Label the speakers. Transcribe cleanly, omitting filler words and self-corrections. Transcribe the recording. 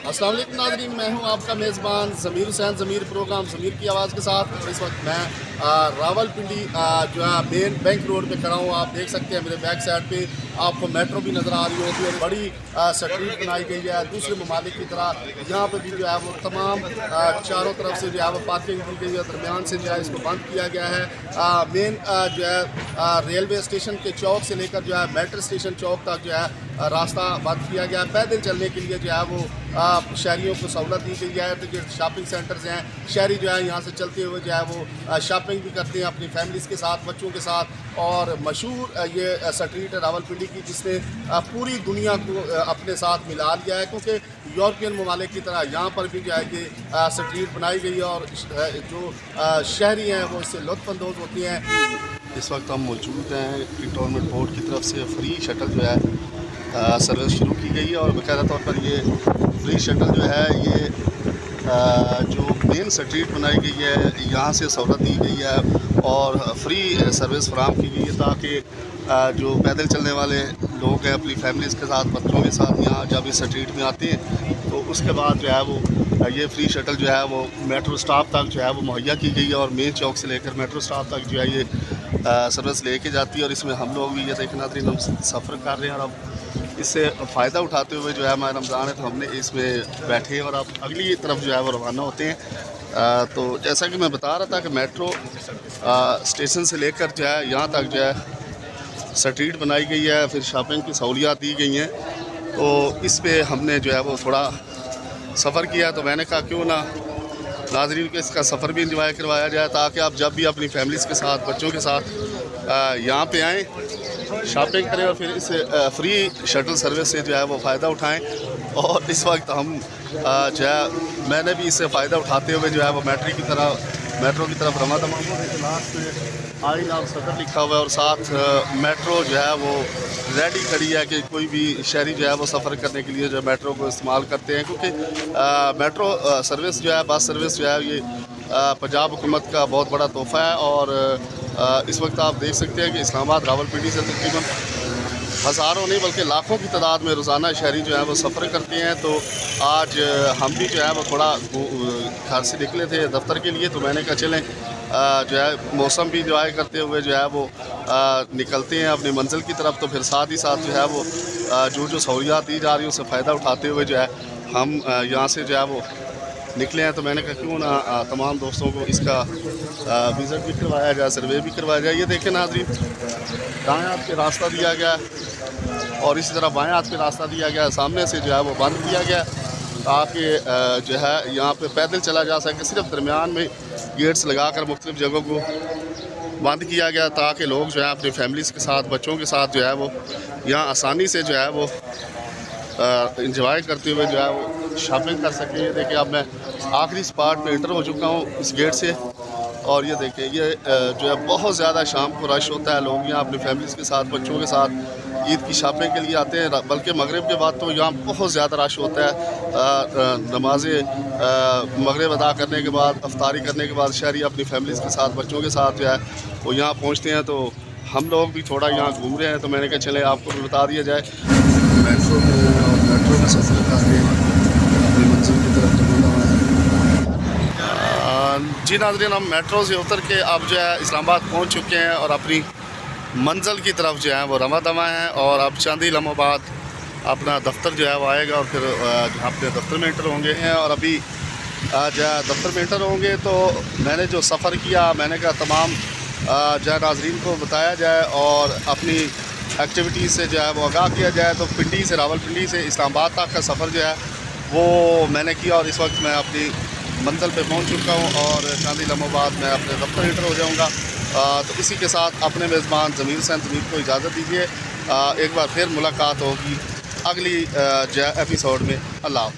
Speaker 1: अस्सलाम वालेकुम नाज़रीन, मैं हूं आपका मेज़बान ज़मीर हुसैन। ज़मीर प्रोग्राम ज़मीर की आवाज़ के साथ इस वक्त मैं रावलपिंडी जो है मेन बैंक रोड पे खड़ा हूं। आप देख सकते हैं मेरे बैक साइड पे आपको मेट्रो भी नज़र आ रही होगी और बड़ी स्ट्रीट बनाई गई है दूसरे ममालिक की तरह। यहाँ पे भी जो है वो तमाम चारों तरफ से जो है वो पार्किंग की गई है, दरमियान से जो है इसको बंद किया गया है। मेन जो है रेलवे स्टेशन के चौक से लेकर जो है मेट्रो स्टेशन चौक तक जो है रास्ता बंद किया गया। पैदल चलने के लिए जो है वो शहरियों को सहूलत दी गई है। तो जो शॉपिंग सेंटर्स हैं, शहरी जो है यहाँ से चलते हुए जो है वो शॉपिंग भी करते हैं अपनी फैमिलीज़ के साथ, बच्चों के साथ। और मशहूर ये स्ट्रीट है रावलपिंडी की, जिसने पूरी दुनिया को अपने साथ मिला लिया है, क्योंकि यूरोपियन ममालिक की तरह यहाँ पर भी जो है ये स्ट्रीट बनाई गई है और जो शहरी हैं वो इससे लुत्फ़अंदोज़ होते हैं। इस वक्त हम मौजूद हैं कंटोनमेंट बोर्ड की तरफ से फ्री शटल जो है सर्विस शुरू की गई है और बाकायदा तौर पर ये फ्री शटल जो है ये जो मेन स्ट्रीट बनाई गई है यहाँ से सहूलत दी गई है और फ्री सर्विस फराहम की गई है, ताकि जो पैदल चलने वाले लोग हैं अपनी फैमिलीज़ के साथ, बच्चों के साथ यहाँ जब इस स्ट्रीट में आते हैं तो उसके बाद जो है वो ये फ्री शटल जो है वो मेट्रो स्टॉप तक जो है वो मुहैया की गई है और मेन चौक से लेकर मेट्रो स्टॉप तक जो है ये सर्विस लेके जाती है। और इसमें हम लोग भी ये देखना नाज़रीन हम सफ़र कर रहे हैं और अब इससे फ़ायदा उठाते हुए जो है हमारा रमज़ान है तो हमने इसमें बैठे हैं और अब अगली तरफ जो है वो रवाना होते हैं। तो जैसा कि मैं बता रहा था कि मेट्रो स्टेशन से लेकर जो है यहाँ तक जो है स्ट्रीट बनाई गई है, फिर शॉपिंग की सहूलियात दी गई हैं। तो इस पे हमने जो है वो थोड़ा सफ़र किया, तो मैंने कहा क्यों ना नाज़रीन को इसका सफ़र भी इंजॉय करवाया जाए, ताकि आप जब भी अपनी फैमिलीज़ के साथ, बच्चों के साथ यहाँ पे आएँ, शॉपिंग करें और फिर इस फ्री शटल सर्विस से जो है वो फ़ायदा उठाएं। और इस वक्त हम जो है मैंने भी इससे फ़ायदा उठाते हुए जो है वो मेट्रो की तरफ रमा दमा लास्ट में आई नाम सफ़र लिखा हुआ है और साथ मेट्रो जो है वो रेडी खड़ी है कि कोई भी शहरी जो है वो सफ़र करने के लिए जो मेट्रो को इस्तेमाल करते हैं, क्योंकि मेट्रो सर्विस जो है, बस सर्विस जो है ये पंजाब हुकूमत का बहुत बड़ा तोहफ़ा है। और इस वक्त आप देख सकते हैं कि इस्लामाबाद रावलपिंडी से तकरीबन हज़ारों नहीं बल्कि लाखों की तादाद में रोज़ाना शहरी जो है वो सफ़र करते हैं। तो आज हम भी जो है वो थोड़ा घर से निकले थे दफ्तर के लिए, तो मैंने कहा चलें जो है मौसम भी इंजॉय करते हुए जो है वो निकलते हैं अपनी मंजिल की तरफ। तो फिर साथ ही साथ जो है वो जो सहूलियात दी जा रही है उससे फ़ायदा उठाते हुए जो है हम यहाँ से जो है वो निकले हैं। तो मैंने कहा क्यों ना तमाम दोस्तों को इसका विज़िट भी करवाया जाए, सर्वे भी करवाया जाए। ये देखें नाज़रीन, दाएँ हाथ पे रास्ता दिया गया और इसी तरह बाएँ हाथ पे रास्ता दिया गया, सामने से जो है वो बंद किया गया ताकि जो है यहाँ पे पैदल चला जा सके। सिर्फ दरमियान में गेट्स लगाकर मुख्तलिफ़ जगहों को बंद किया गया ताकि लोग जो है अपनी फैमिलीज़ के साथ, बच्चों के साथ जो है वो यहाँ आसानी से जो है वो इंजॉय करते हुए जो है वो शॉपिंग कर सकें। ये देखिए अब मैं आखिरी स्पॉट पे एंटर हो चुका हूँ इस गेट से और ये देखिए ये जो है बहुत ज़्यादा शाम को रश होता है, लोग यहाँ अपनी फैमिलीज़ के साथ, बच्चों के साथ ईद की शॉपिंग के लिए आते हैं। बल्कि मगरिब के बाद तो यहाँ बहुत ज़्यादा रश होता है। नमाज मगरिब अदा करने के बाद, अफ्तारी करने के बाद शहरी अपनी फैमिलीज़ के साथ, बच्चों के साथ जो है वो यहाँ पहुँचते हैं। तो हम लोग भी थोड़ा यहाँ घूम रहे हैं, तो मैंने कहा चले आपको भी बता दिया जाए। मेट्रो में सफ़र कर रहे हैं अपनी मंजिल की तरफ जी नाज़रीन, हम मेट्रो से उतर के अब जो है इस्लामाबाद पहुंच चुके हैं और अपनी मंजिल की तरफ जो है वो रवा दवा हैं। और अब चंद ही लम्हों बाद अपना दफ्तर जो है वो आएगा और फिर अपने दफ्तर में इंटर होंगे हैं। और अभी जो है दफ्तर में इंटर होंगे तो मैंने जो सफ़र किया, मैंने कहा तमाम जो है नाज़रीन को बताया जाए और अपनी एक्टिविटीज़ से जो है वो आगाह किया जाए। तो पिंडी से, रावलपिंडी से इस्लामाबाद तक का सफ़र जो है वो मैंने किया और इस वक्त मैं अपनी मंजिल पे पहुंच चुका हूं और चंद ही लम्हों बाद मैं अपने दफ्तर इंटर हो जाऊंगा। तो इसी के साथ अपने मेज़बान ज़मीर हुसैन ज़मीर को इजाज़त दीजिए। एक बार फिर मुलाकात होगी अगली एपिसोड में। अल्लाह।